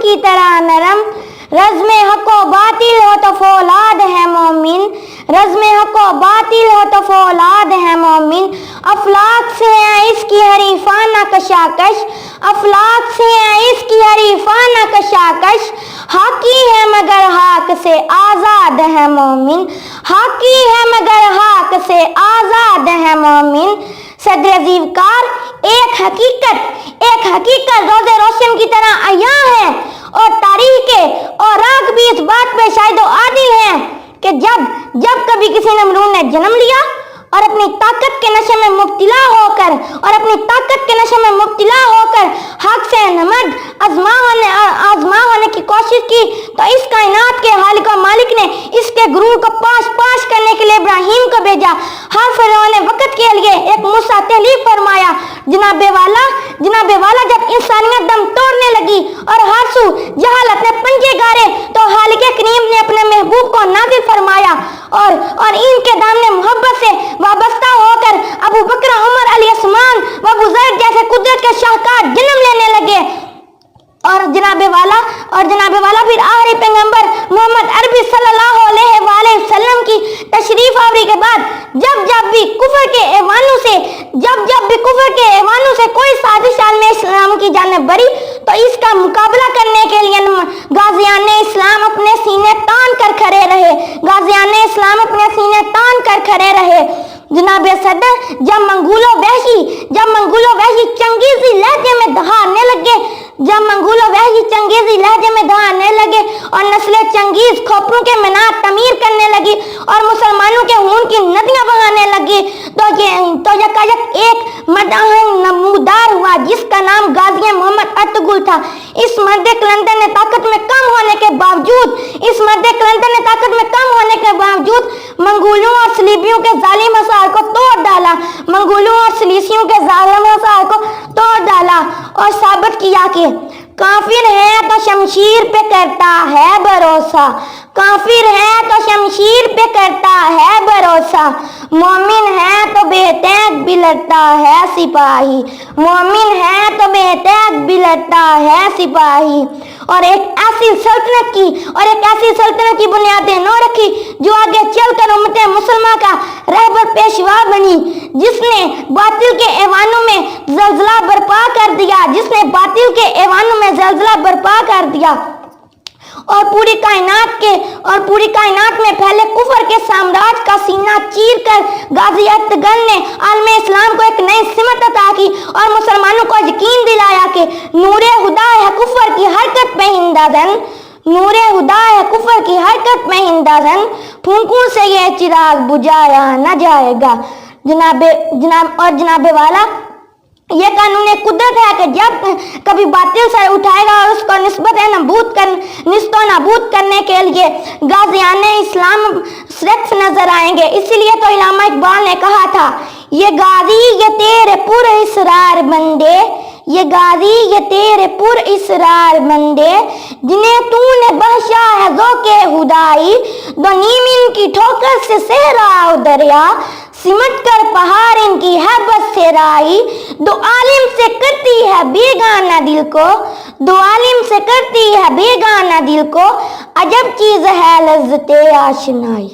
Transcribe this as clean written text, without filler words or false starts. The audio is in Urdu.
کی طرح نرم، رزم حق و باطل ہو تو فولاد ہے مومن، رزم حق و باطل ہو تو فولاد ہے مومن، افلاک سے ہے اس کی حریفانہ کشاکش، افلاک سے ہے اس کی حریفانہ کشاکش، حاکی ہے مگر حق سے آزاد ہے مومن، حاکی ہے مگر حق سے آزاد ہے مومن۔ صدر عظیم کار ایک حقیقت روز روشن کی طرح عیاں ہے، اور تاریخ اور راگ بھی اس بات پہ شاہد و عادل ہیں کہ جب کبھی کسی نمرود نے جنم لیا اور اپنی طاقت کے نشے میں مبتلا ہو کر حق سے نمٹ آزما ہونے کی کوشش کی، تو اس کائنات کے خالق و مالک نے اس کے غرور کو پاش کرنے کے لیے ابراہیم کو بھیجا۔ ہر فرعون وقت کے لیے ایک موسیٰ تحلیف فرمایا۔ جناب والا جب انسانیت دم توڑنے لگی اور ہر سو جہالت نے پنجے گارے، تو خالق کریم نے اپنے محبوب کو نازل فرمایا، اور ان کے دامن محبت سے وابستہ ہو کر ابو بکر، عمر، علی، عثمان و ابو ذر جیسے قدرت کے شاہکار جنم لینے لگے۔ اور جناب والا پھر آخری پیغمبر محمد عربی صلی اللہ علیہ وآلہ وسلم کی تشریف آوری کے بعد جب بھی کفر کے ایوانوں سے کوئی سازش عالم اسلام کی جانب بڑھی، تو اس کا مقابلہ کرنے کے لیے غازیان اسلام اپنے سینے تان کر کھڑے رہے۔ جناب صدر جب منگولو وحشی چنگیزی لہجے میں دہانے لگے اور نسل چنگیز کھوپڑوں کے مینار تعمیر کرنے لگی اور مسلمانوں کے خون کی ندیاں بہانے لگی، تو یکایک ایک مرد آہنگ نمودار ہوا جس کا نام غازی محمد ارطغرل تھا۔ اس مرد کلندر نے طاقت میں کم ہونے کے باوجود منگولوں اور صلیبیوں کے ظالم حصار کو توڑ ڈالا اور ثابت کیا کہ کافر ہے تو شمشیر پہ کرتا ہے بھروسہ، مومن ہے تو بے تیغ بھی لڑتا ہے سپاہی، اور ایک ایسی سلطنت کی بنیادیں نو رکھی جو آگے چل کر امت مسلمہ کا رہبر پیشوا بنی، جس نے باطل کے ایوانوں میں زلزلہ برپا کر دیا اور پوری کائنات میں پھیلے کفر کے سامراج کا سینہ چیر کر غازی ارطغرل نے عالم اسلام کو ایک نئی سمت عطا کی اور مسلمانوں کو یقین دلایا کہ نور خدا ہے کفر کی حرکت میں ہندازن، پھونکوں سے یہ چراغ بجھایا نہ جائے گا۔ جناب والا یہ قانون قدرت ہے کہ جب کبھی باطل سر اٹھائے گا اور اس کو نست و نابود کرنے کے لیے غازیان اسلام رقص نظر آئیں گے۔ اسی لیے تو علامہ اقبال نے کہا تھا، یہ غازی یہ تیرے پر اسرار بندے جنہیں تو نے بخشا ہے ذوق خدائی، دو نیم ان کی ٹھوکر سے صحرا و دریا، سمٹ کر پہاڑ ان کی ہے بس سرائی، دو عالم سے کرتی ہے بیگانہ دل کو، عجب چیز ہے لذت آشنائی۔